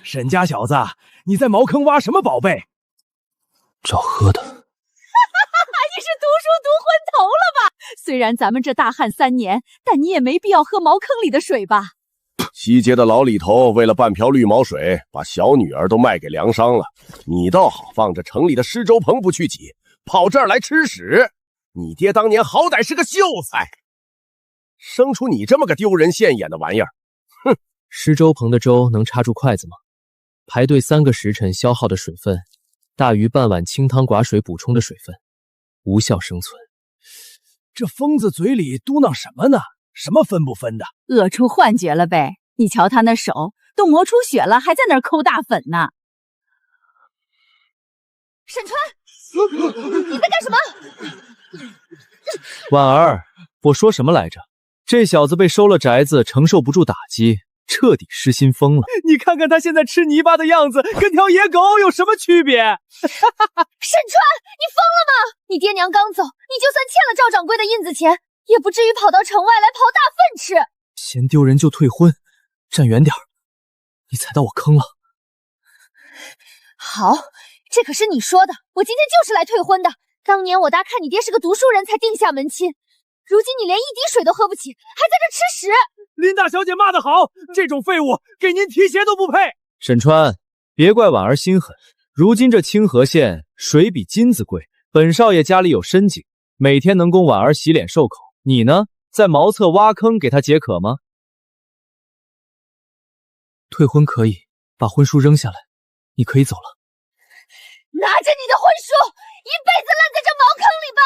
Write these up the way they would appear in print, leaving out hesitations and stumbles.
沈家小子，你在茅坑挖什么宝贝？找喝的。你是读书读昏头了吧？虽然咱们这大旱3年，但你也没必要喝茅坑里的水吧？西街的老李头为了半瓢绿毛水，把小女儿都卖给粮商了。你倒好，放着城里的施粥棚不去挤，跑这儿来吃屎！你爹当年好歹是个秀才，生出你这么个丢人现眼的玩意儿，哼！施粥棚的粥能插住筷子吗？排队3个时辰消耗的水分，大于半碗清汤寡水补充的水分，无效生存。这疯子嘴里嘟囔什么呢？什么分不分的？饿出幻觉了呗！你瞧他那手都磨出血了，还在那儿抠大粉呢。沈川，你在干什么？婉儿，我说什么来着？这小子被收了宅子，承受不住打击，彻底失心疯了。你看看他现在吃泥巴的样子，跟条野狗有什么区别？沈川，你疯了吗？你爹娘刚走，你就算欠了赵掌柜的印子钱，也不至于跑到城外来刨大粪吃。嫌丢人就退婚，站远点儿！你踩到我坑了。好，这可是你说的，我今天就是来退婚的。当年我大看你爹是个读书人才定下门亲，如今你连一滴水都喝不起，还在这吃屎！林大小姐骂得好，这种废物给您提鞋都不配。沈川，别怪婉儿心狠，如今这清河县水比金子贵，本少爷家里有深井，每天能供婉儿洗脸漱口。你呢，在茅厕挖坑给她解渴吗？退婚可以，把婚书扔下来，你可以走了。拿着你的婚书，一辈子烂在这茅坑里吧！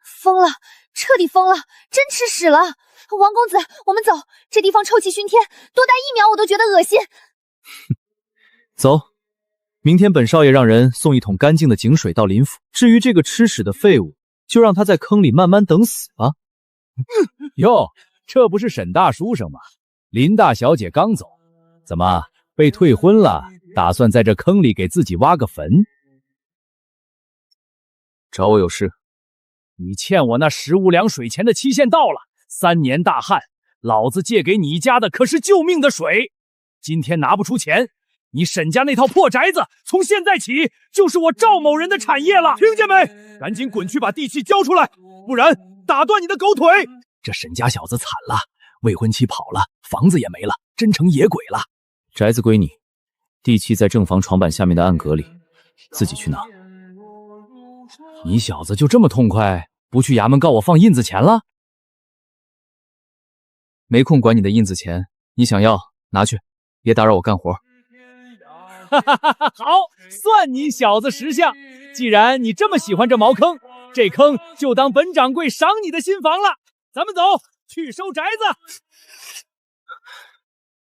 疯了，彻底疯了，真吃屎了！王公子，我们走，这地方臭气熏天，多待1秒我都觉得恶心。走，明天本少爷让人送1桶干净的井水到林府。至于这个吃屎的废物，就让他在坑里慢慢等死吧。哟，这不是沈大书生吗？林大小姐刚走，怎么被退婚了？打算在这坑里给自己挖个坟？找我有事？你欠我那15两水钱的期限到了，3年大旱，老子借给你家的可是救命的水。今天拿不出钱，你沈家那套破宅子从现在起就是我赵某人的产业了，听见没？赶紧滚去把地契交出来，不然打断你的狗腿！这沈家小子惨了，未婚妻跑了，房子也没了，真成野鬼了。宅子归你，地契在正房床板下面的暗格里，自己去拿。你小子就这么痛快，不去衙门告我放印子钱了？没空管你的印子钱，你想要拿去，别打扰我干活。哈哈哈哈！好，算你小子识相。既然你这么喜欢这茅坑，这坑就当本掌柜赏你的新房了。咱们走，去收宅子。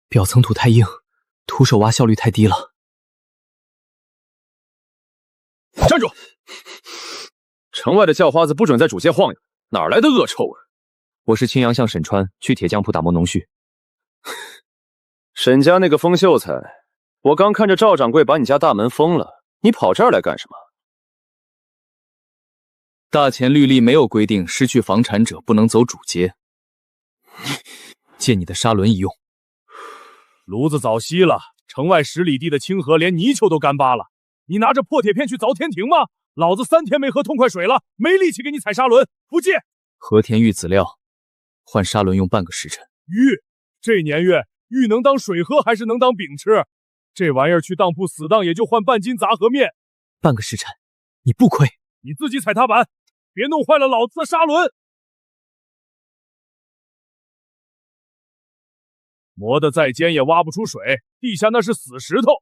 表层土太硬，徒手挖效率太低了。站住！城外的叫花子不准在主街晃悠，哪来的恶臭味？我是青阳巷沈川，去铁匠铺打磨农絮。沈家那个疯秀才，我刚看着赵掌柜把你家大门封了，你跑这儿来干什么？大前律例没有规定失去房产者不能走主街。借你的砂轮一用。炉子早熄了，城外10里地的清河连泥鳅都干巴了。你拿着破铁片去凿天庭吗？老子3天没喝痛快水了，没力气给你踩砂轮，不借。和田玉籽料，换砂轮用半个时辰。玉，这年月玉能当水喝还是能当饼吃？这玩意儿去当铺死当也就换半斤杂合面。半个时辰，你不亏。你自己踩踏板，别弄坏了老子的砂轮。磨得再尖也挖不出水，地下那是死石头。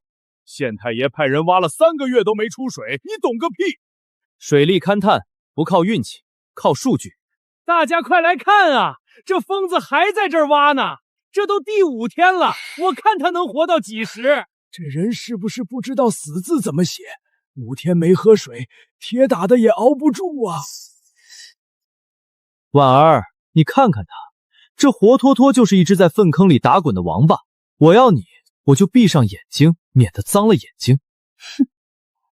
县太爷派人挖了3个月都没出水，你懂个屁！水利勘探不靠运气，靠数据。大家快来看啊，这疯子还在这儿挖呢，这都第5天了，我看他能活到几时？这人是不是不知道死字怎么写？5天没喝水，铁打的也熬不住啊！婉儿，你看看他，这活脱脱就是一只在粪坑里打滚的王八。我要你，我就闭上眼睛，免得脏了眼睛。哼，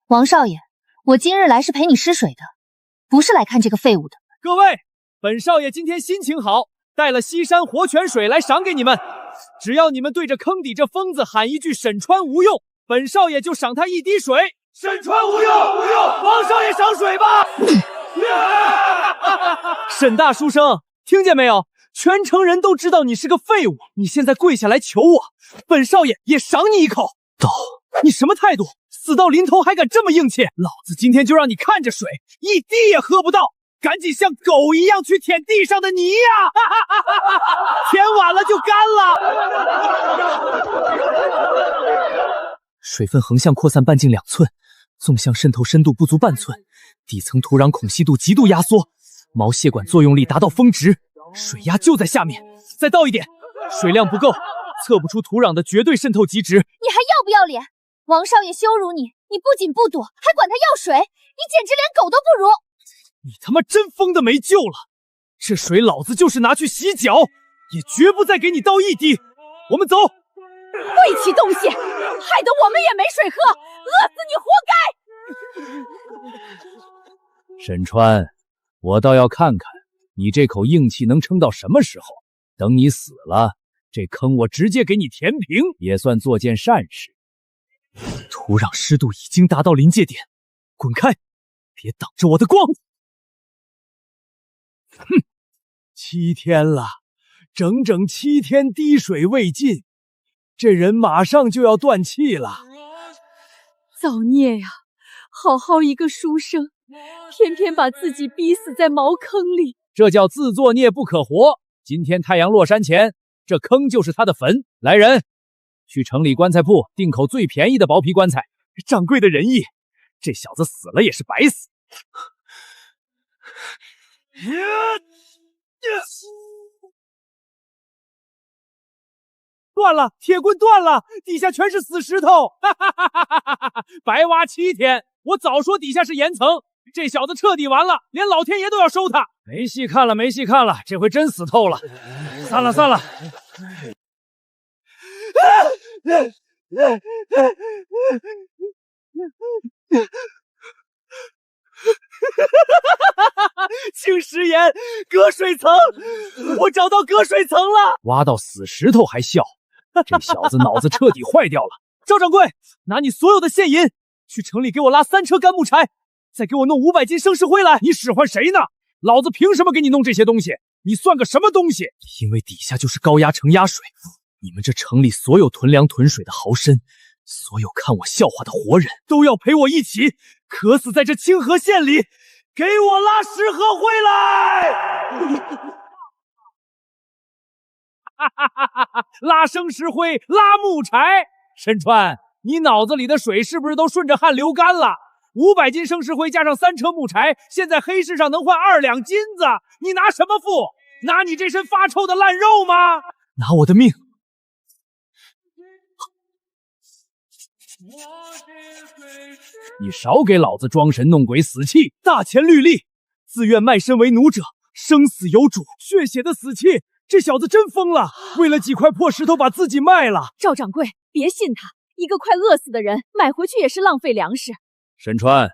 王少爷，我今日来是陪你施水的，不是来看这个废物的。各位，本少爷今天心情好，带了西山活泉水来赏给你们。只要你们对着坑底这疯子喊一句沈川无用，本少爷就赏他一滴水。沈川无用，王少爷赏水吧。沈大书生，听见没有？全城人都知道你是个废物，你现在跪下来求我，本少爷也赏你一口。斗，你什么态度？死到临头还敢这么硬气？老子今天就让你看着水一滴也喝不到，赶紧像狗一样去舔地上的泥呀！舔晚了就干了。水分横向扩散半径2寸，纵向渗透深度不足半寸，底层土壤孔隙度极度压缩，毛细管作用力达到峰值，水压就在下面。再倒一点，水量不够，测不出土壤的绝对渗透极值。你还要不要脸？王少爷羞辱你，你不仅不躲，还管他要水，你简直连狗都不如！你他妈真疯的没救了！这水老子就是拿去洗脚，也绝不再给你倒一滴。我们走。晦气东西，害得我们也没水喝，饿死你活该！沈川，我倒要看看你这口硬气能撑到什么时候。等你死了，这坑我直接给你填平，也算做件善事。土壤湿度已经达到临界点，滚开，别挡着我的光！哼，7天了，整整7天滴水未进，这人马上就要断气了。造孽呀！好好一个书生，偏偏把自己逼死在茅坑里，这叫自作孽不可活。今天太阳落山前，这坑就是他的坟。来人，去城里棺材铺订口最便宜的薄皮棺材。掌柜的仁义，这小子死了也是白死。断了，铁棍断了，底下全是死石头。白挖7天，我早说底下是岩层。这小子彻底完了，连老天爷都要收他。没戏看了，没戏看了，这回真死透了。散了，散了。青石岩，隔水层，我找到隔水层了。挖到死石头还笑，这小子脑子彻底坏掉了。赵掌柜，拿你所有的现银，去城里给我拉3车干木柴，再给我弄500斤生石灰来。你使唤谁呢？老子凭什么给你弄这些东西？你算个什么东西？因为底下就是高压承压水，你们这城里所有囤粮囤水的豪绅，所有看我笑话的活人，都要陪我一起渴死在这清河县里。给我拉石河灰来！拉生石灰，拉木柴。沈川，你脑子里的水是不是都顺着汗流干了？500斤生石灰加上3车木柴，现在黑市上能换2两金子，你拿什么付？拿你这身发臭的烂肉吗？拿我的命！你少给老子装神弄鬼死气！大钱绿利，自愿卖身为奴者，生死由主，血血的死气！这小子真疯了，为了几块破石头把自己卖了。赵掌柜，别信他，一个快饿死的人，买回去也是浪费粮食。沈川，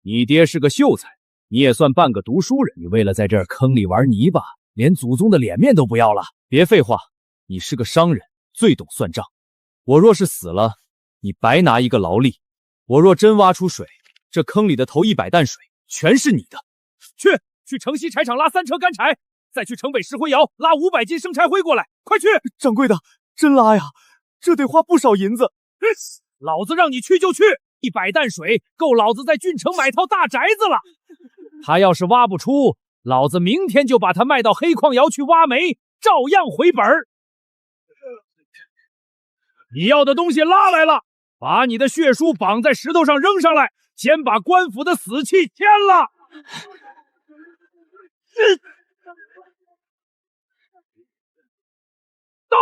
你爹是个秀才，你也算半个读书人，你为了在这坑里玩泥巴，连祖宗的脸面都不要了。别废话，你是个商人，最懂算账。我若是死了，你白拿一个劳力；我若真挖出水，这坑里的头100担水全是你的。去城西柴厂拉3车干柴，再去城北石灰窑拉500斤生柴灰过来，快去！掌柜的，真拉呀？这得花不少银子。老子让你去就去，100担水够老子在郡城买套大宅子了。他要是挖不出，老子明天就把他卖到黑矿窑去挖煤，照样回本儿。你要的东西拉来了，把你的血书绑在石头上扔上来，先把官府的死契签了。到！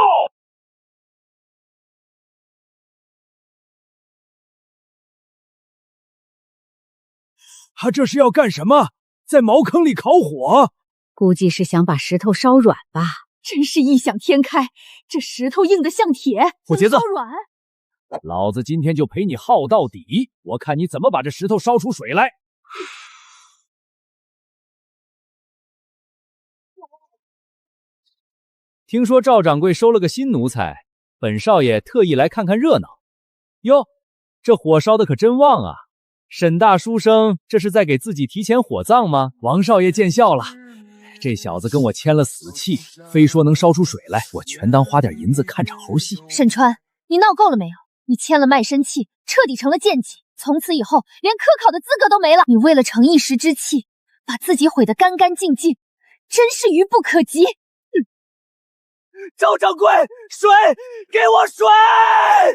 他这是要干什么？在茅坑里烤火？估计是想把石头烧软吧。真是异想天开，这石头硬得像铁，火节子烧软。老子今天就陪你耗到底，我看你怎么把这石头烧出水来。听说赵掌柜收了个新奴才，本少爷特意来看看热闹。哟，这火烧的可真旺啊！沈大书生这是在给自己提前火葬吗？王少爷见笑了，这小子跟我签了死契，非说能烧出水来，我全当花点银子看场猴戏。沈川，你闹够了没有？你签了卖身契，彻底成了贱契，从此以后连科考的资格都没了。你为了成一时之气，把自己毁得干干净净，真是愚不可及。赵掌柜，水，给我水！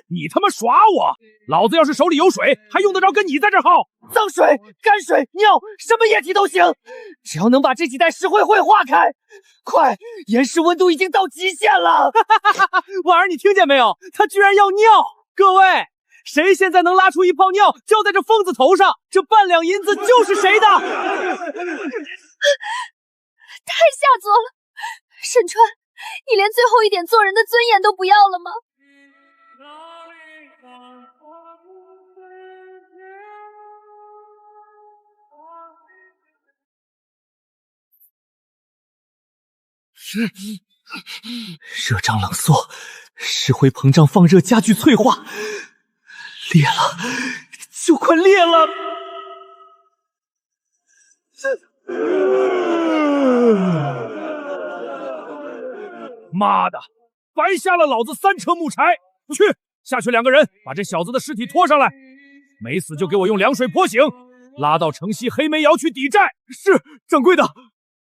你他妈耍我！老子要是手里有水，还用得着跟你在这耗？脏水、泔水、尿，什么液体都行，只要能把这几袋石灰灰化开。快，岩石温度已经到极限了！婉儿，你听见没有？他居然要尿！各位，谁现在能拉出一泡尿浇在这疯子头上，这半两银子就是谁的！太下作了，沈川，你连最后一点做人的尊严都不要了吗？热胀冷缩，石灰膨胀放热加剧脆化，裂了，就快裂了！妈的，白瞎了老子3车木柴！去，下去2个人，把这小子的尸体拖上来，没死就给我用凉水泼醒，拉到城西黑煤窑去抵债。是，掌柜的。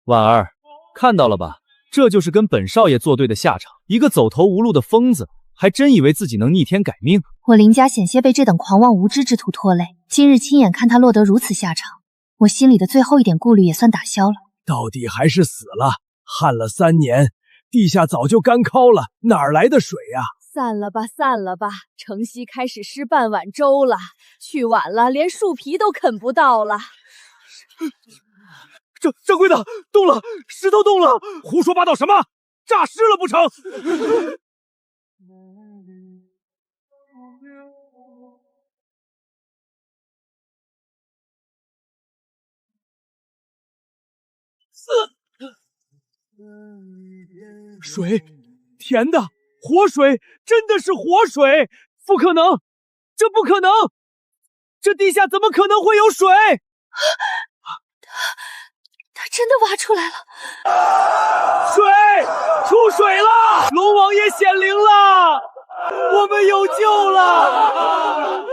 婉儿，看到了吧？这就是跟本少爷作对的下场。一个走投无路的疯子，还真以为自己能逆天改命。我林家险些被这等狂妄无知之徒拖累，今日亲眼看他落得如此下场，我心里的最后一点顾虑也算打消了。到底还是死了，旱了3年，地下早就干枯了，哪来的水呀？散了吧，散了吧，城西开始施半碗粥了，去晚了，连树皮都啃不到了。掌柜的，动了，石头动了！胡说八道什么？诈尸了不成？水，甜的，活水，真的是活水！不可能，这不可能！这地下怎么可能会有水？他真的挖出来了！水，出水了！龙王爷显灵了！我们有救了！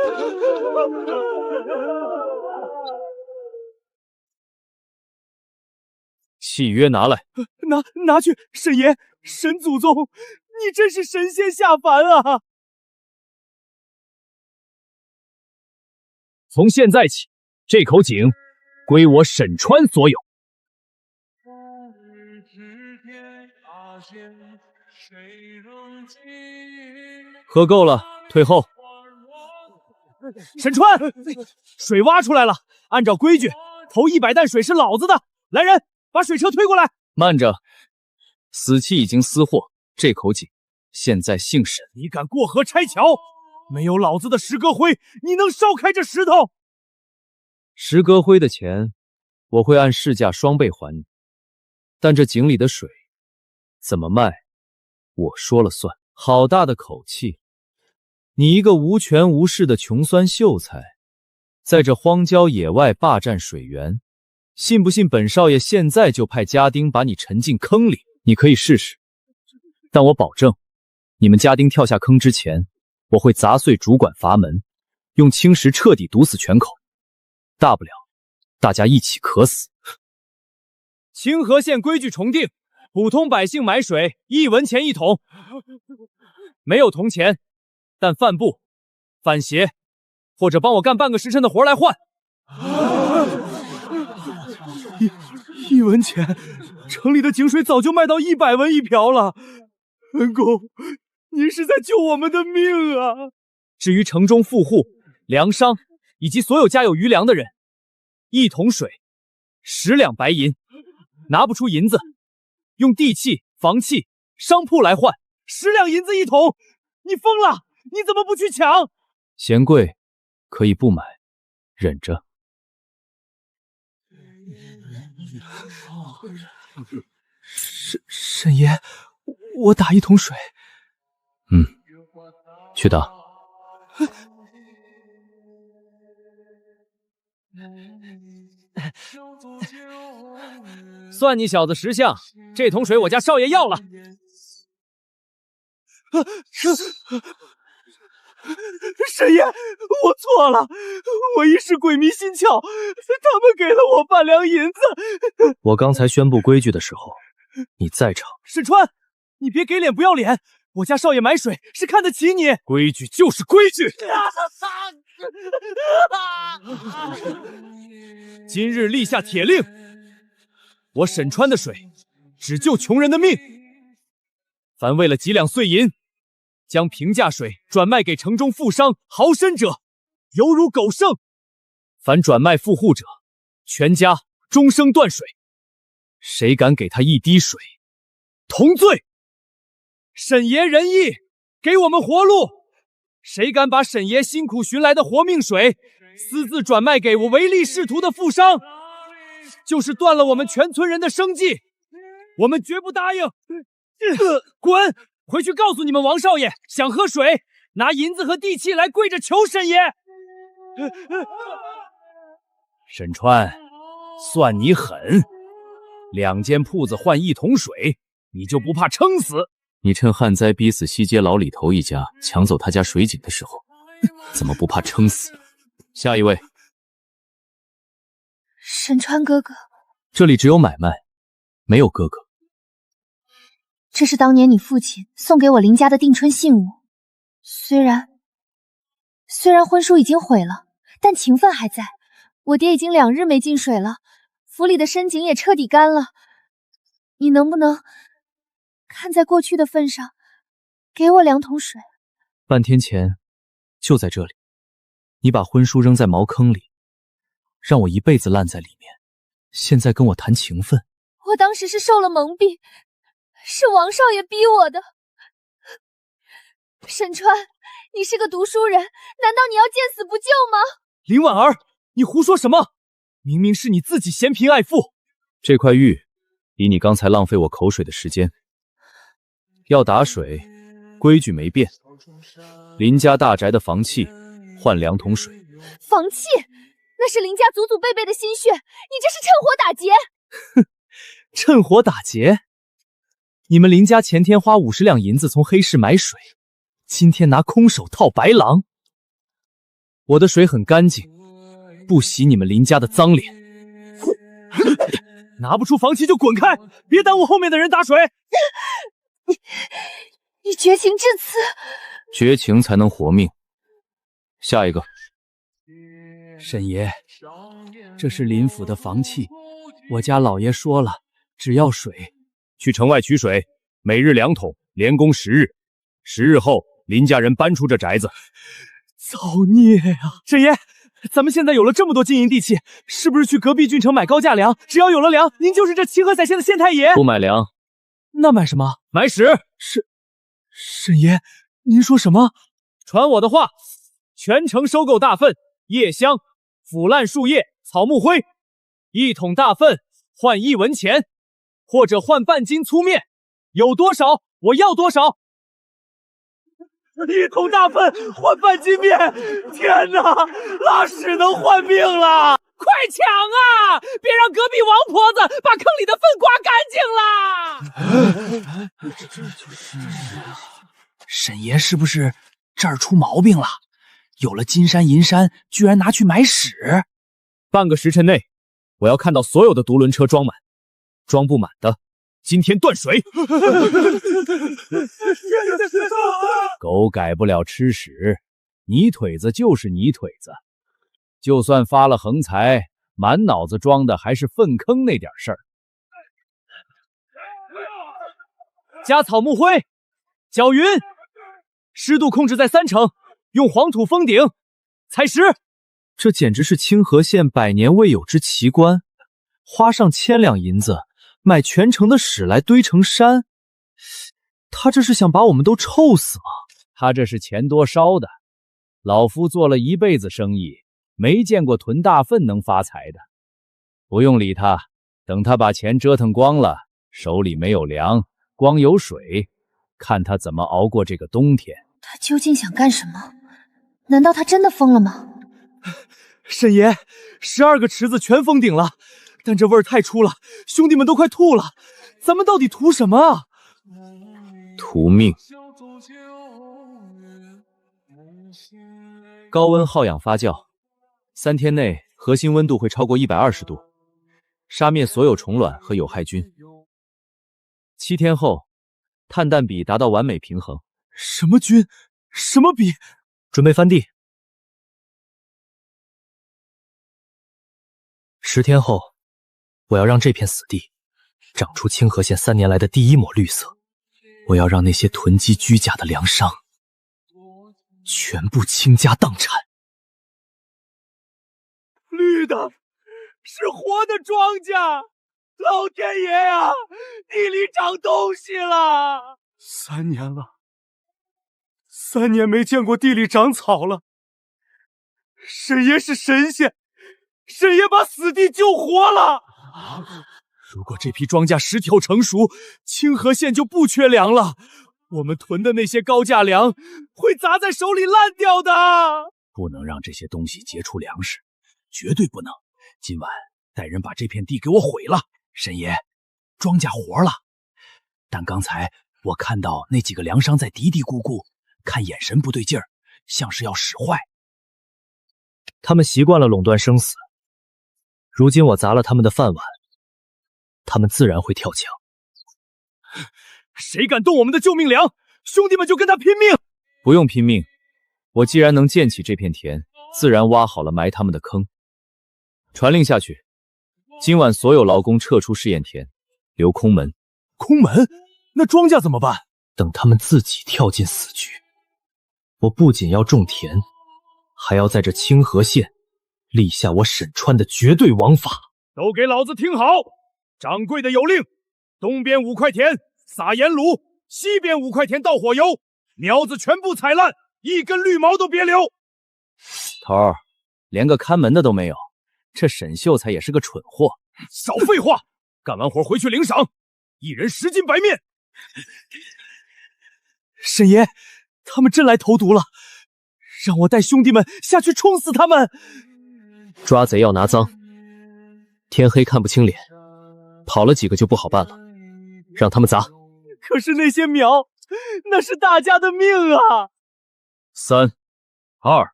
契约拿来，拿去，沈爷，沈祖宗，你真是神仙下凡啊！从现在起，这口井归我沈川所有。喝够了，退后。沈川，水挖出来了，按照规矩，头100担水是老子的。来人，把水车推过来。慢着，死契已经私货，这口井现在姓沈。你敢过河拆桥？没有老子的石戈灰，你能烧开这石头？石戈灰的钱，我会按市价双倍还你。但这井里的水怎么卖，我说了算。好大的口气！你一个无权无势的穷酸秀才，在这荒郊野外霸占水源，信不信本少爷现在就派家丁把你沉进坑里？你可以试试，但我保证，你们家丁跳下坑之前，我会砸碎主管阀门，用青石彻底堵死泉口。大不了，大家一起渴死。清河县规矩重定，普通百姓买水1文钱1桶，没有铜钱，但饭布、饭鞋，或者帮我干半个时辰的活来换。1文钱，城里的井水早就卖到100文1瓢了。恩公，您是在救我们的命啊！至于城中富户、粮商以及所有家有余粮的人，1桶水10两白银，拿不出银子，用地契、房契、商铺来换，10两银子1桶，你疯了？你怎么不去抢？嫌贵可以不买，忍着。沈爷，我打1桶水。去打。算你小子识相，这桶水我家少爷要了。沈爷，我错了，我一时鬼迷心窍，他们给了我半两银子。我刚才宣布规矩的时候，你在场。沈川，你别给脸不要脸，我家少爷买水是看得起你。规矩就是规矩。今日立下铁令，我沈川的水只救穷人的命。凡为了几两碎银，将平价水转卖给城中富商豪绅者，犹如狗剩；凡转卖富户者，全家终生断水。谁敢给他一滴水，同罪。沈爷仁义，给我们活路。谁敢把沈爷辛苦寻来的活命水私自转卖给我唯利是图的富商，就是断了我们全村人的生计，我们绝不答应。滚！回去告诉你们王少爷，想喝水，拿银子和地契来跪着求沈爷。沈川，算你狠，2间铺子换1桶水，你就不怕撑死？你趁旱灾逼死西街老李头一家，抢走他家水井的时候，怎么不怕撑死？下一位。沈川哥哥，这里只有买卖，没有哥哥。这是当年你父亲送给我林家的定春信物，虽然婚书已经毁了，但情分还在。我爹已经2日没进水了，府里的深井也彻底干了。你能不能看在过去的份上，给我2桶水？半天前就在这里，你把婚书扔在茅坑里，让我一辈子烂在里面。现在跟我谈情分？我当时是受了蒙蔽，是王少爷逼我的。沈川，你是个读书人，难道你要见死不救吗？林婉儿，你胡说什么？明明是你自己嫌贫爱富。这块玉，以你刚才浪费我口水的时间，要打水，规矩没变。林家大宅的房契换2桶水。房契？那是林家祖祖辈辈的心血，你这是趁火打劫！哼，趁火打劫？你们林家前天花50两银子从黑市买水，今天拿空手套白狼。我的水很干净，不洗你们林家的脏脸。拿不出房契就滚开，别耽误后面的人打水。你绝情至此，绝情才能活命。下一个。沈爷，这是林府的房契，我家老爷说了，只要水，去城外取水，每日2桶，连供10日。10日后，林家人搬出这宅子。造孽呀！沈爷，咱们现在有了这么多金银地契，是不是去隔壁郡城买高价粮？只要有了粮，您就是这清河散县的县太爷。不买粮，那买什么？买屎！沈爷，您说什么？传我的话，全城收购大粪、叶香、腐烂树叶、草木灰，1桶大粪换1文钱，或者换半斤粗面，有多少我要多少。1桶大粪换半斤面，天哪，拉屎能换命了！快抢啊！别让隔壁王婆子把坑里的粪刮干净啦！沈爷是不是这儿出毛病了？有了金山银山，居然拿去买屎！半个时辰内，我要看到所有的独轮车装满，装不满的，今天断水。狗改不了吃屎，泥腿子就是泥腿子。就算发了横财，满脑子装的还是粪坑那点事儿。加草木灰，搅匀，湿度控制在3成，用黄土封顶，采石。这简直是清河县100年未有之奇观，花上1000两银子买全城的屎来堆成山。他这是想把我们都臭死吗？他这是钱多烧的。老夫做了一辈子生意，没见过囤大粪能发财的。不用理他，等他把钱折腾光了，手里没有粮，光有水，看他怎么熬过这个冬天。他究竟想干什么？难道他真的疯了吗？沈爷，12个池子全封顶了，但这味儿太出了，兄弟们都快吐了。咱们到底图什么啊？图命。高温耗氧发酵，3天内核心温度会超过120度，杀灭所有虫卵和有害菌。7天后，碳氮比达到完美平衡。什么菌？什么比？准备翻地。10天后，我要让这片死地长出清河县3年来的第一抹绿色。我要让那些囤积居甲的粮商全部倾家荡产。绿的，是活的庄稼！老天爷呀，地里长东西了！3年了，3年没见过地里长草了。沈爷是神仙，沈爷把死地救活了。如果这批庄稼10条成熟，清河县就不缺粮了。我们囤的那些高价粮会砸在手里烂掉的。不能让这些东西结出粮食，绝对不能。今晚带人把这片地给我毁了。沈爷，庄稼活了，但刚才我看到那几个粮商在嘀嘀咕咕，看眼神不对劲儿，像是要使坏。他们习惯了垄断生死，如今我砸了他们的饭碗，他们自然会跳墙。谁敢动我们的救命粮，兄弟们就跟他拼命！不用拼命，我既然能建起这片田，自然挖好了埋他们的坑。传令下去，今晚所有劳工撤出试验田，留空门。空门？那庄稼怎么办？等他们自己跳进死局。我不仅要种田，还要在这清河县立下我沈川的绝对王法。都给老子听好！掌柜的有令，东边5块田撒盐卤，西边5块田倒火油，苗子全部采烂，一根绿毛都别留。头儿，连个看门的都没有，这沈秀才也是个蠢货。少废话，干完活回去领赏，一人10斤白面。沈爷，他们真来投毒了，让我带兄弟们下去冲死他们。抓贼要拿赃，天黑看不清脸，跑了几个就不好办了，让他们砸。可是那些苗，那是大家的命啊！3、2、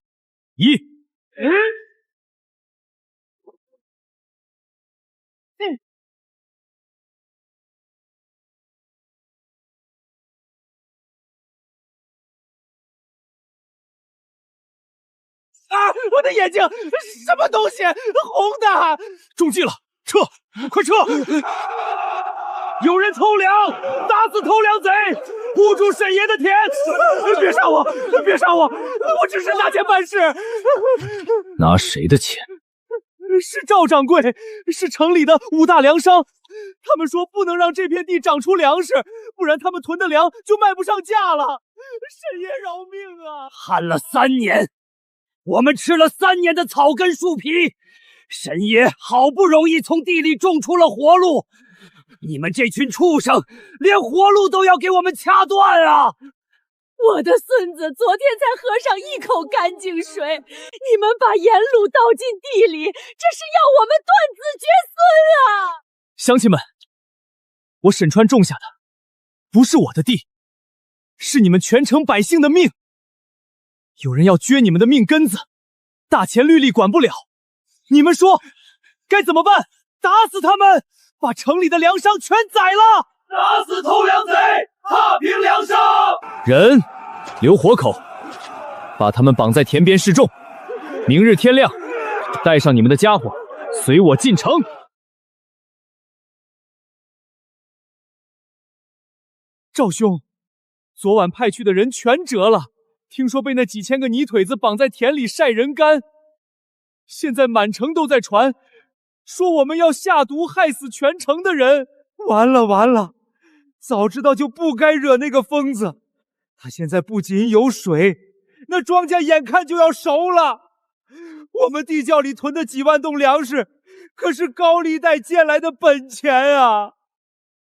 1。啊！我的眼睛，什么东西？红的！中计了，撤！快撤！有人偷粮，打死偷粮贼，护住沈爷的田！别杀我！别杀我！我只是拿钱办事。拿谁的钱？是赵掌柜，是城里的5大粮商。他们说不能让这片地长出粮食，不然他们囤的粮就卖不上价了。沈爷饶命啊！旱了3年。我们吃了3年的草根树皮，沈爷好不容易从地里种出了活路，你们这群畜生连活路都要给我们掐断啊！我的孙子昨天才喝上1口干净水，你们把盐卤倒进地里，这是要我们断子绝孙啊！乡亲们，我沈川种下的不是我的地，是你们全城百姓的命。有人要撅你们的命根子，大钱律例管不了，你们说该怎么办？打死他们，把城里的粮商全宰了！打死偷粮贼，踏平粮商！人留活口，把他们绑在田边示众。明日天亮，带上你们的家伙，随我进城。赵兄，昨晚派去的人全折了。听说被那几千个泥腿子绑在田里晒人干，现在满城都在传，说我们要下毒害死全城的人。完了完了，早知道就不该惹那个疯子。他现在不仅有水，那庄稼眼看就要熟了。我们地窖里囤的几万吨粮食，可是高利贷借来的本钱啊！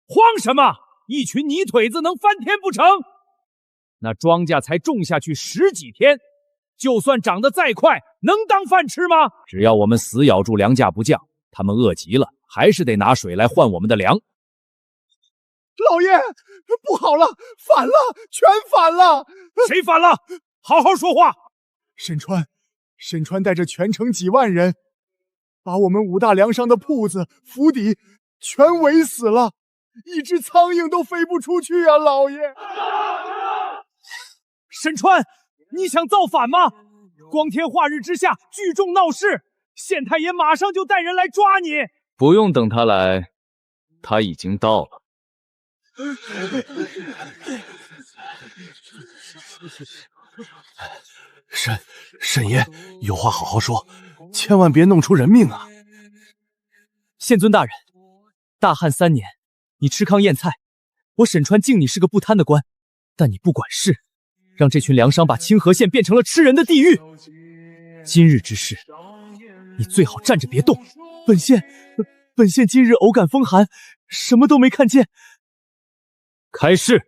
慌什么？一群泥腿子能翻天不成？那庄稼才种下去10几天，就算长得再快，能当饭吃吗？只要我们死咬住粮价不降，他们饿极了，还是得拿水来换我们的粮。老爷，不好了，反了，全反了！谁反了？好好说话！沈川带着全城几万人，把我们5大粮商的铺子、府邸全围死了，一只苍蝇都飞不出去啊！老爷，沈川，你想造反吗？光天化日之下聚众闹事，县太爷马上就带人来抓你。不用等他来，他已经到了。沈爷，有话好好说，千万别弄出人命啊！县尊大人，大旱3年，你吃糠咽菜，我沈川敬你是个不贪的官，但你不管事，让这群粮商把清河县变成了吃人的地狱。今日之事，你最好站着别动。本县今日偶感风寒，什么都没看见。开市。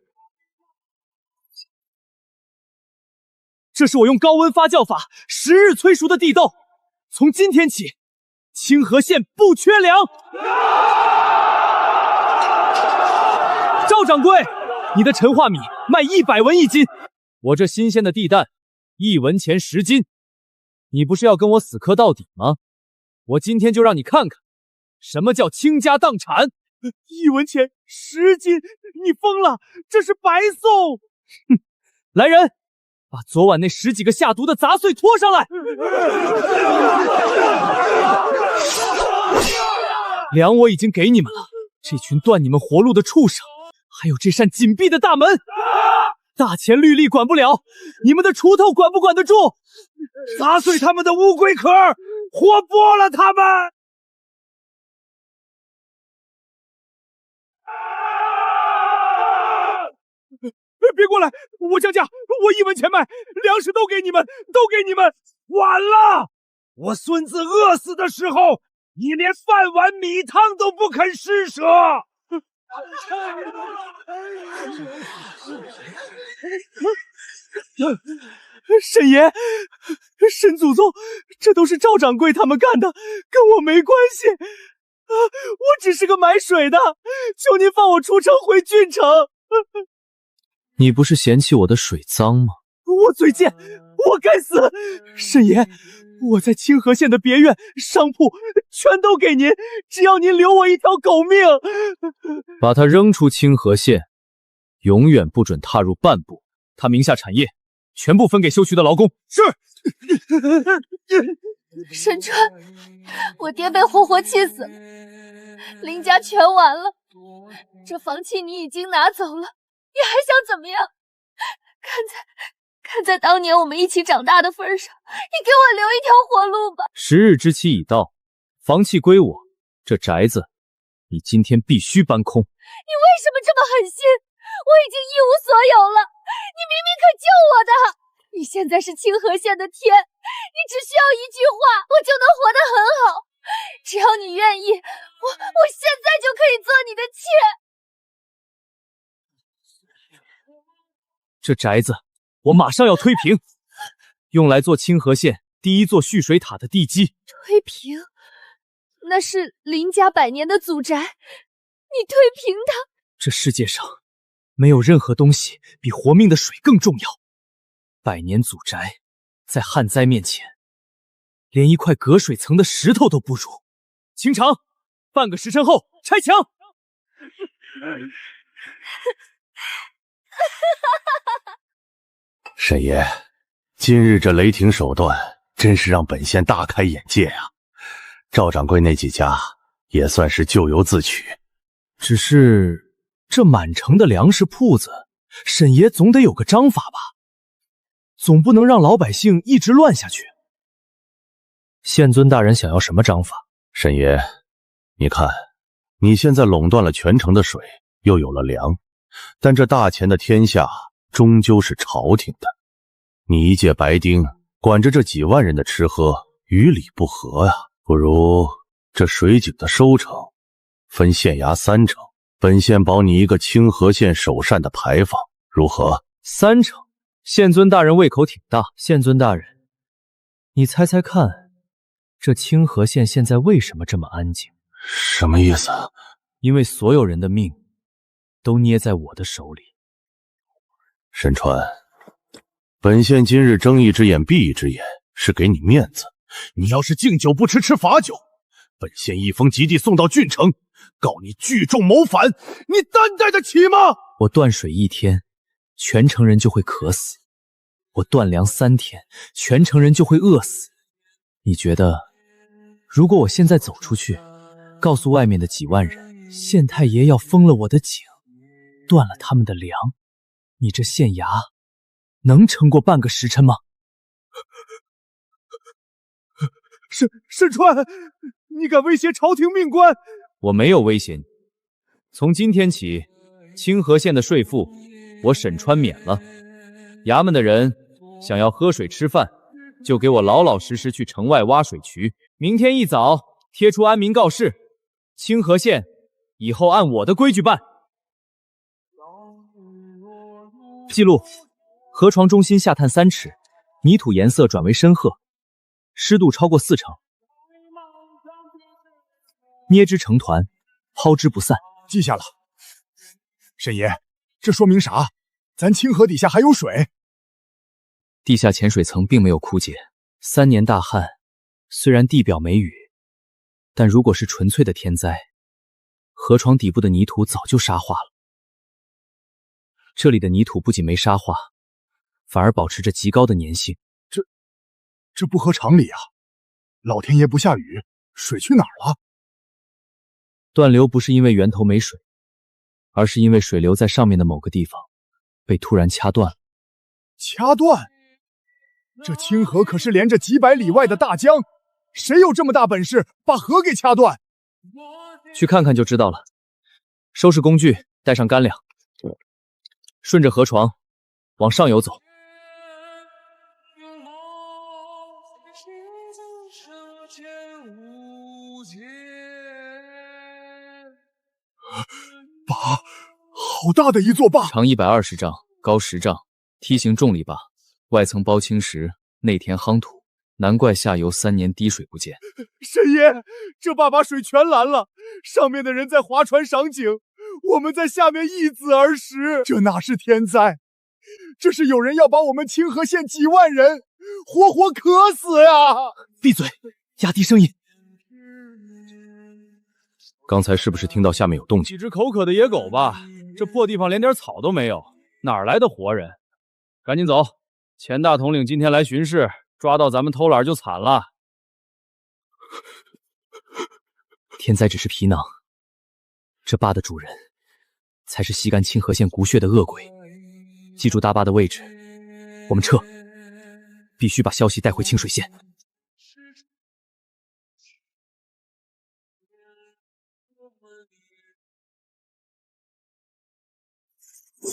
这是我用高温发酵法10日催熟的地豆，从今天起，清河县不缺粮。赵掌柜，你的陈化米卖100文1斤，我这新鲜的地蛋1文钱10斤。你不是要跟我死磕到底吗？我今天就让你看看，什么叫倾家荡产。1文钱10斤，你疯了，这是白送！哼，来人，把昨晚那10几个下毒的杂碎拖上来。粮我已经给你们了，这群断你们活路的畜生，还有这扇紧闭的大门，大钱律例管不了，你们的锄头管不管得住？砸碎他们的乌龟壳，活剥了他们！别过来！我降价，我1文钱卖，粮食都给你们，都给你们！晚了！我孙子饿死的时候，你连饭碗米汤都不肯施舍。沈爷，沈祖宗，这都是赵掌柜他们干的，跟我没关系。我只是个买水的，求您放我出城回郡城。你不是嫌弃我的水脏吗？我嘴贱，我该死！沈爷，我在清河县的别院、商铺全都给您，只要您留我一条狗命。把他扔出清河县，永远不准踏入半步。他名下产业全部分给休区的劳工。是。沈川，我爹被活活气死了，林家全完了。这房契你已经拿走了，你还想怎么样？看在当年我们一起长大的份上，你给我留一条活路吧。10日之期已到，房契归我，这宅子你今天必须搬空。你为什么这么狠心？我已经一无所有了，你明明可救我的。你现在是清河县的天，你只需要一句话，我就能活得很好。只要你愿意，我现在就可以做你的妾。这宅子我马上要推平，用来做清河县第1座蓄水塔的地基。推平？那是林家100年的祖宅，你推平它？这世界上没有任何东西比活命的水更重要。100年祖宅在旱灾面前，连一块隔水层的石头都不如。清场，半个时辰后拆墙。沈爷，今日这雷霆手段真是让本县大开眼界啊！赵掌柜那几家也算是咎由自取。只是这满城的粮食铺子，沈爷总得有个章法吧？总不能让老百姓一直乱下去。县尊大人想要什么章法？沈爷，你看，你现在垄断了全城的水，又有了粮，但这大钱的天下终究是朝廷的。你一介白丁，管着这几万人的吃喝，于理不合啊！不如这水井的收成分县衙3成，本县保你一个清河县首善的牌坊，如何？ 3成。县尊大人胃口挺大。县尊大人，你猜猜看，这清河县现在为什么这么安静？什么意思？因为所有人的命都捏在我的手里。沈川，本县今日睁一只眼闭一只眼，是给你面子。你要是敬酒不吃吃罚酒，本县一封急递送到郡城，告你聚众谋反，你担待得起吗？我断水1天，全城人就会渴死；我断粮3天，全城人就会饿死。你觉得，如果我现在走出去，告诉外面的几万人，县太爷要封了我的井，断了他们的粮，你这县衙能撑过半个时辰吗？沈川，你敢威胁朝廷命官？我没有威胁你。从今天起，清河县的税赋我沈川免了。衙门的人想要喝水吃饭，就给我老老实实去城外挖水渠。明天一早贴出安民告示，清河县以后按我的规矩办。记录：河床中心下探3尺，泥土颜色转为深褐，湿度超过40%，捏之成团，抛之不散。记下了。沈爷，这说明啥？咱清河底下还有水。地下潜水层并没有枯竭，3年大旱，虽然地表没雨，但如果是纯粹的天灾，河床底部的泥土早就沙化了。这里的泥土不仅没沙化，反而保持着极高的粘性。这不合常理啊！老天爷不下雨，水去哪儿了？断流不是因为源头没水，而是因为水流在上面的某个地方被突然掐断了。掐断？这清河可是连着几百里外的大江，谁有这么大本事把河给掐断？去看看就知道了。收拾工具，带上干粮，顺着河床往上游走。坝，好大的一座坝！长120丈，高10丈，梯形重力坝，外层包青石，内填夯土，难怪下游3年滴水不见。沈爷，这坝把水全拦了，上面的人在划船赏景，我们在下面一子而食，这哪是天灾？这是有人要把我们清河县几万人活活渴死呀！闭嘴，压低声音。刚才是不是听到下面有动静？几只口渴的野狗吧？这破地方连点草都没有，哪儿来的活人？赶紧走！钱大统领今天来巡视，抓到咱们偷懒就惨了。天灾只是皮囊，这坝的主人才是吸干清河县骨血的恶鬼。记住大坝的位置，我们撤，必须把消息带回清水县。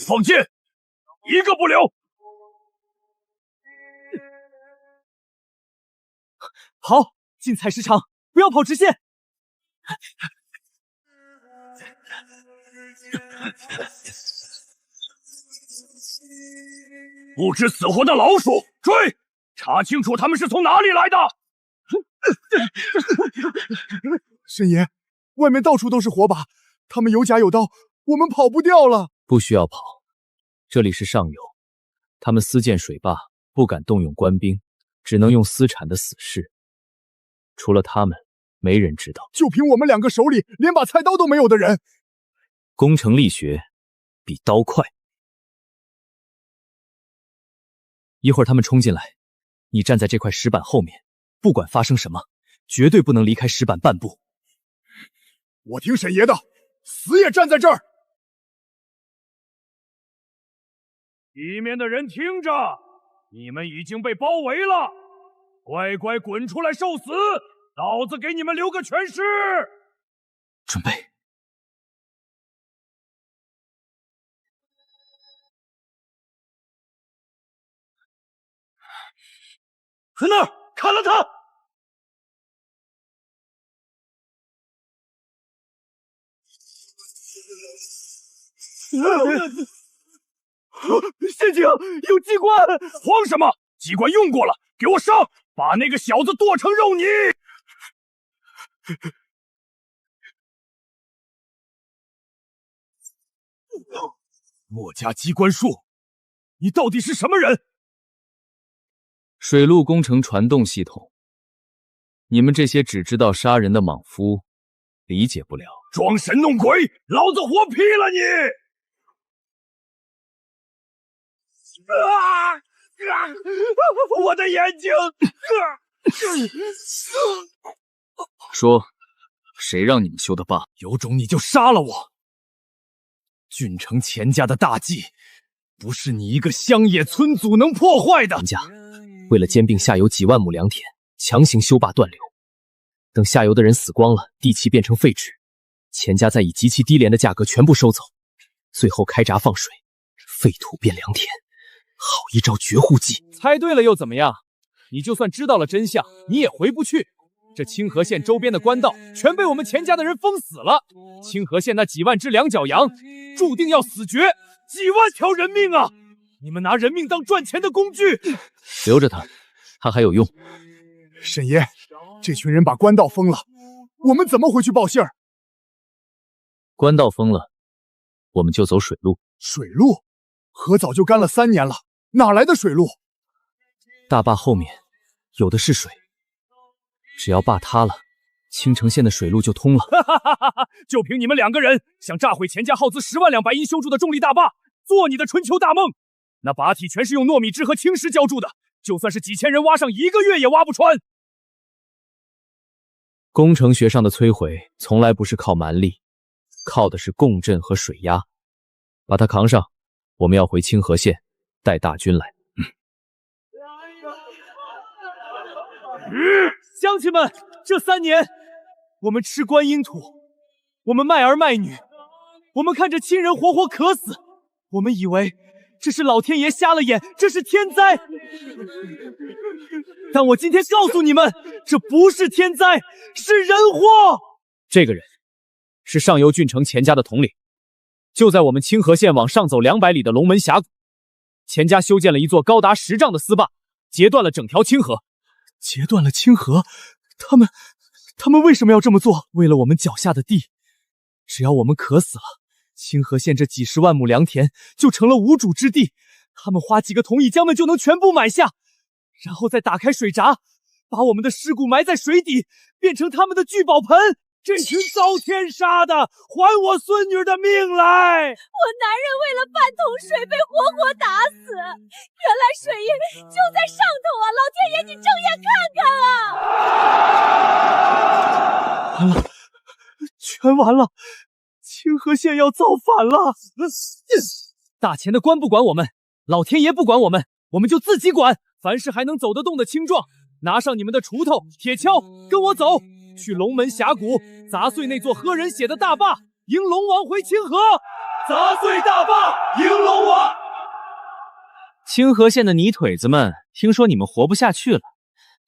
放箭，一个不留。好，进采石场，不要跑直线。不知死活的老鼠，追！查清楚他们是从哪里来的。沈爷，外面到处都是火把，他们有甲有刀，我们跑不掉了。不需要跑，这里是上游，他们私建水坝，不敢动用官兵，只能用私产的死士。除了他们，没人知道。就凭我们2个手里连把菜刀都没有的人，攻城力学比刀快。一会儿他们冲进来，你站在这块石板后面，不管发生什么，绝对不能离开石板半步。我听沈爷的，死也站在这儿。里面的人听着，你们已经被包围了，乖乖滚出来受死，老子给你们留个全尸。准备。在那儿，砍了他！县警，有机关！慌什么？机关用过了，给我上！把那个小子剁成肉泥！墨家机关术，你到底是什么人？水陆工程传动系统，你们这些只知道杀人的莽夫理解不了。装神弄鬼，老子活劈了你！我的眼睛！说，谁让你们修的坝？有种你就杀了我！郡城钱家的大计，不是你一个乡野村祖能破坏的。钱家为了兼并下游几万亩良田，强行修坝断流，等下游的人死光了，地契变成废纸，钱家再以极其低廉的价格全部收走，最后开闸放水，废土变良田，好一招绝户计！猜对了又怎么样？你就算知道了真相，你也回不去。这清河县周边的官道全被我们钱家的人封死了，清河县那几万只两脚羊注定要死绝，几万条人命啊！你们拿人命当赚钱的工具，留着他，他还有用。沈爷，这群人把官道封了，我们怎么回去报信儿？官道封了，我们就走水路。水路？河早就干了3年了，哪来的水路？大坝后面有的是水。只要坝塌了，青城县的水路就通了。就凭你们2个人，想炸毁钱家耗资10万两白银修筑的重力大坝，做你的春秋大梦！那坝体全是用糯米汁和青石浇筑的，就算是几千人挖上1个月也挖不穿。工程学上的摧毁，从来不是靠蛮力，靠的是共振和水压。把他扛上，我们要回清河县，带大军来。乡亲们，这3年，我们吃观音土，我们卖儿卖女，我们看着亲人活活渴死，我们以为这是老天爷瞎了眼，这是天灾。但我今天告诉你们，这不是天灾，是人祸。这个人是上游郡城钱家的统领，就在我们清河县往上走200里的龙门峡谷，钱家修建了一座高达10丈的丝坝，截断了整条清河。截断了清河，他们为什么要这么做？为了我们脚下的地，只要我们渴死了，清河县这几10万亩良田就成了无主之地，他们花几个同意浆们就能全部买下，然后再打开水闸，把我们的尸骨埋在水底，变成他们的聚宝盆。这群遭天杀的，还我孙女的命来！我男人为了半桶水被活活打死，原来水印就在上头啊！老天爷，你睁眼看看啊！完了，全完了！清河县要造反了！大钱的官不管我们，老天爷不管我们，我们就自己管。凡是还能走得动的青壮，拿上你们的锄头、铁锹，跟我走！去龙门峡谷砸碎那座喝人血的大坝，迎龙王回清河。砸碎大坝，迎龙王。清河县的泥腿子们，听说你们活不下去了，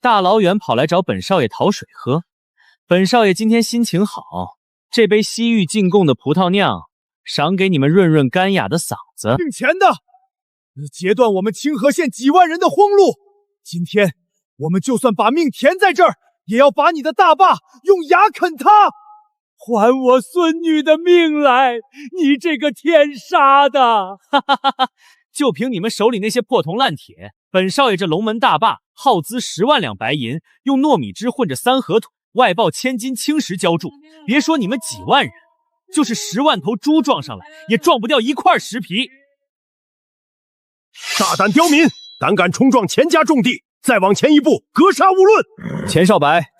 大老远跑来找本少爷讨水喝。本少爷今天心情好，这杯西域进贡的葡萄酿，赏给你们润润干哑的嗓子。挣钱的，截断我们清河县几万人的荒路。今天我们就算把命填在这儿，也要把你的大坝用牙啃它！还我孙女的命来！你这个天杀的！哈哈哈哈！就凭你们手里那些破铜烂铁，本少爷这龙门大坝耗资10万两白银，用糯米汁混着3合土，外爆1000斤青石浇筑。别说你们几万人，就是10万头猪撞上来，也撞不掉1块石皮。大胆刁民，胆敢冲撞钱家重地！再往前一步，格杀勿论！钱少白，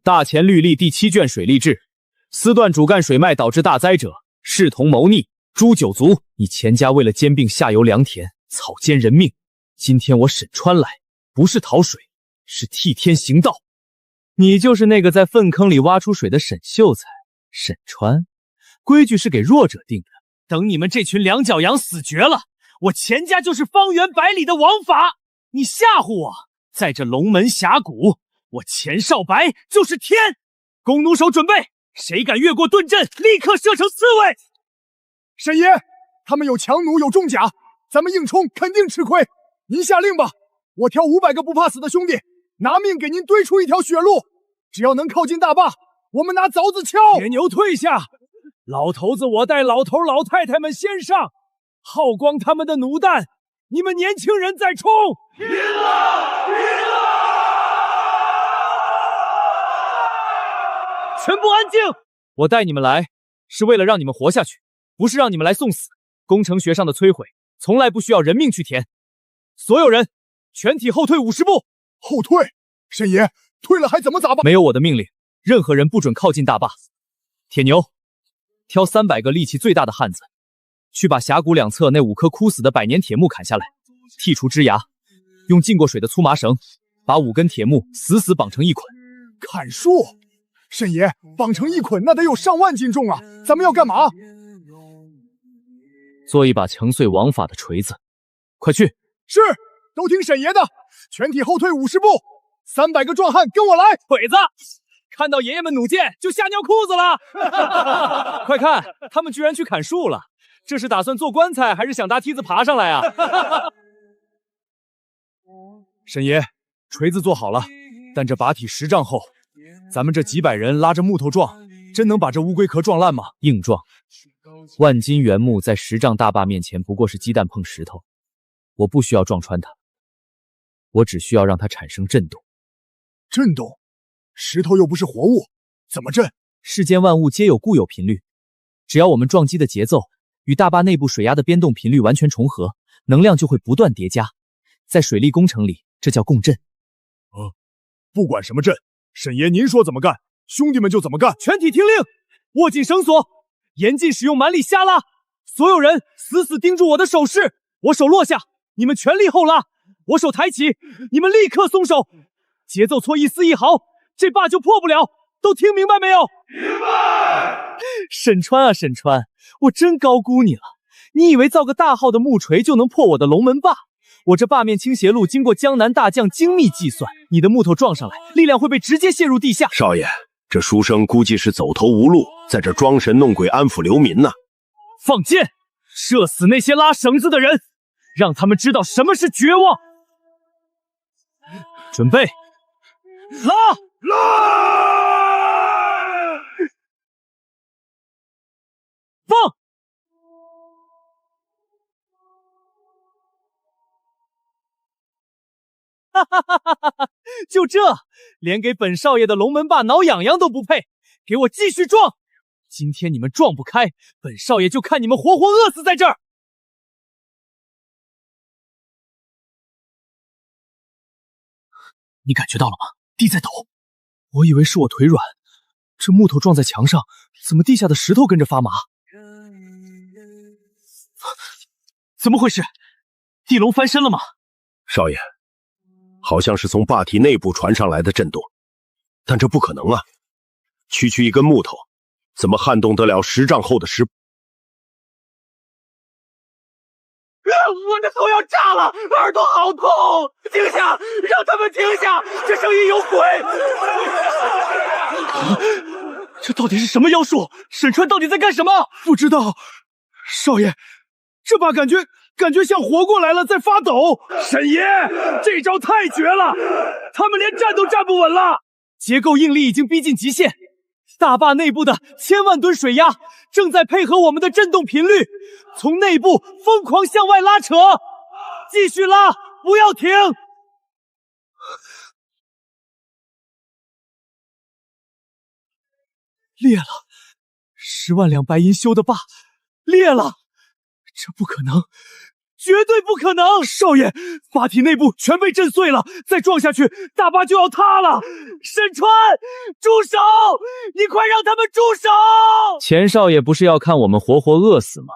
大钱律例第7卷水利制，私断主干水脉导致大灾者，视同谋逆，诛9族。你钱家为了兼并下游良田，草菅人命。今天我沈川来，不是讨水，是替天行道。你就是那个在粪坑里挖出水的沈秀才，沈川。规矩是给弱者定的，等你们这群两脚羊死绝了，我钱家就是方圆100里的王法。你吓唬我，在这龙门峡谷，我钱少白就是天！弓弩手准备，谁敢越过盾阵，立刻射成刺猬！沈爷，他们有强弩，有重甲，咱们硬冲肯定吃亏。您下令吧，我挑500个不怕死的兄弟，拿命给您堆出一条血路。只要能靠近大坝，我们拿凿子敲。铁牛退下，老头子我带老头老太太们先上，耗光他们的弩弹，你们年轻人再冲！拼了！拼了！全部安静！我带你们来，是为了让你们活下去，不是让你们来送死。工程学上的摧毁，从来不需要人命去填。所有人，全体后退50步。后退？沈爷，退了还怎么咋办？没有我的命令，任何人不准靠近大坝。铁牛，挑300个力气最大的汉子，去把峡谷两侧那5棵枯死的百年铁木砍下来，剔除枝芽，用浸过水的粗麻绳把5根铁木死死绑成一捆。砍树？沈爷，绑成一捆那得有上万斤重啊！咱们要干嘛？做一把承碎王法的锤子。快去！是，都听沈爷的，全体后退50步。300个壮汉跟我来！腿子，看到爷爷们弩箭就吓尿裤子了！快看，他们居然去砍树了！这是打算做棺材，还是想搭梯子爬上来啊？沈爷，锤子做好了，但这把体10丈厚，咱们这几百人拉着木头撞，真能把这乌龟壳撞烂吗？硬撞！万斤原木在10丈大坝面前不过是鸡蛋碰石头，我不需要撞穿它，我只需要让它产生震动。震动？石头又不是活物，怎么震？世间万物皆有固有频率，只要我们撞击的节奏与大坝内部水压的编动频率完全重合，能量就会不断叠加。在水利工程里，这叫共振。不管什么震，沈爷您说怎么干，兄弟们就怎么干。全体听令，握紧绳索，严禁使用蛮力瞎拉。所有人死死盯住我的手势，我手落下，你们全力后拉；我手抬起，你们立刻松手。节奏错一丝一毫，这坝就破不了。都听明白没有？明白。沈川啊，沈川，我真高估你了。你以为造个大号的木锤就能破我的龙门坝？我这坝面倾斜路经过江南大将精密计算，你的木头撞上来，力量会被直接泄入地下。少爷，这书生估计是走投无路，在这装神弄鬼安抚流民呢。放箭，射死那些拉绳子的人，让他们知道什么是绝望。准备，拉！放！哈哈哈哈哈！就这，连给本少爷的龙门坝挠痒痒都不配，给我继续撞！今天你们撞不开，本少爷就看你们活活饿死在这儿！你感觉到了吗？地在抖。我以为是我腿软，这木头撞在墙上，怎么地下的石头跟着发麻？怎么回事？地龙翻身了吗？少爷，好像是从坝体内部传上来的震动，但这不可能啊！区区一根木头，怎么撼动得了10丈厚的石？我的头要炸了，耳朵好痛！停下，让他们停下！这声音有鬼！这到底是什么妖术？沈川到底在干什么？不知道，少爷，这把感觉像活过来了，在发抖。沈爷，这招太绝了，他们连站都站不稳了。结构应力已经逼近极限，大坝内部的1000万吨水压正在配合我们的震动频率，从内部疯狂向外拉扯。继续拉，不要停！裂了，10万两白银修的坝裂了，这不可能，绝对不可能！少爷，坝体内部全被震碎了，再撞下去，大坝就要塌了！沈川，住手！你快让他们住手！钱少爷不是要看我们活活饿死吗？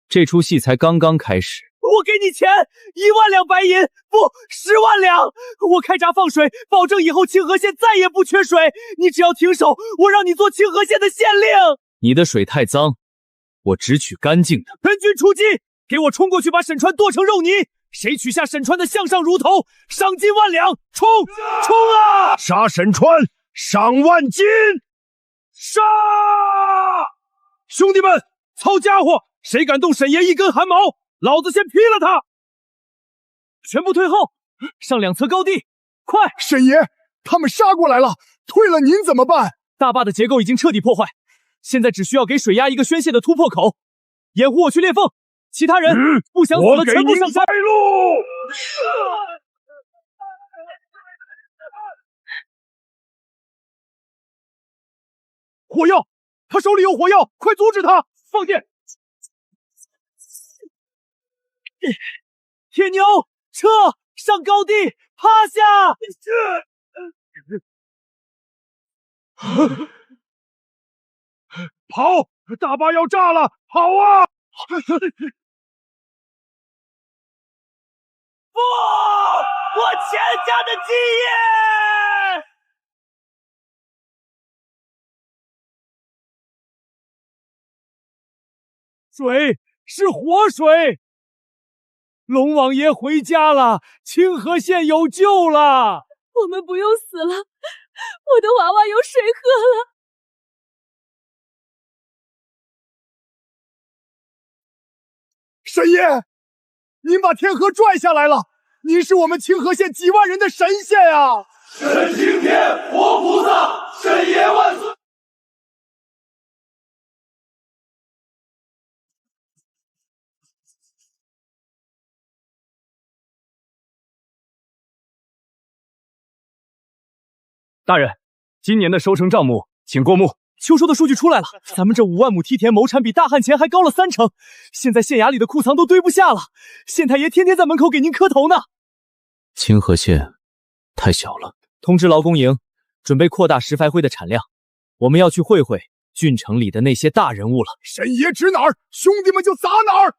这出戏才刚刚开始。我给你钱，1万两白银，不，10万两！我开闸放水，保证以后清河县再也不缺水。你只要停手，我让你做清河县的县令。你的水太脏，我只取干净的。全军出击！给我冲过去，把沈川剁成肉泥！谁取下沈川的项上乳头，赏金1万两！冲啊！杀沈川，赏万金！杀！兄弟们，操家伙！谁敢动沈爷一根汗毛，老子先劈了他！全部退后，上两侧高地，快！沈爷，他们杀过来了，退了您怎么办？大坝的结构已经彻底破坏，现在只需要给水压一个宣泄的突破口，掩护我去裂缝。其他人不想死的全部上山！路！火药，他手里有火药，快阻止他！放箭！铁牛，撤！上高地，趴下！跑！大坝要炸了，跑啊！不！我钱家的基业！水是活水！龙王爷回家了，清河县有救了！我们不用死了，我的娃娃有水喝了。沈爷，您把天河拽下来了，您是我们清河县几万人的神仙啊！沈青天，活菩萨，沈爷万岁！大人，今年的收成账目，请过目。秋收的数据出来了，咱们这5万亩梯田亩产比大旱前还高了30%，现在县衙里的库藏都堆不下了，县太爷天天在门口给您磕头呢。清河县太小了，通知劳工营，准备扩大石白灰的产量，我们要去会会郡城里的那些大人物了。沈爷指哪儿，兄弟们就砸哪儿。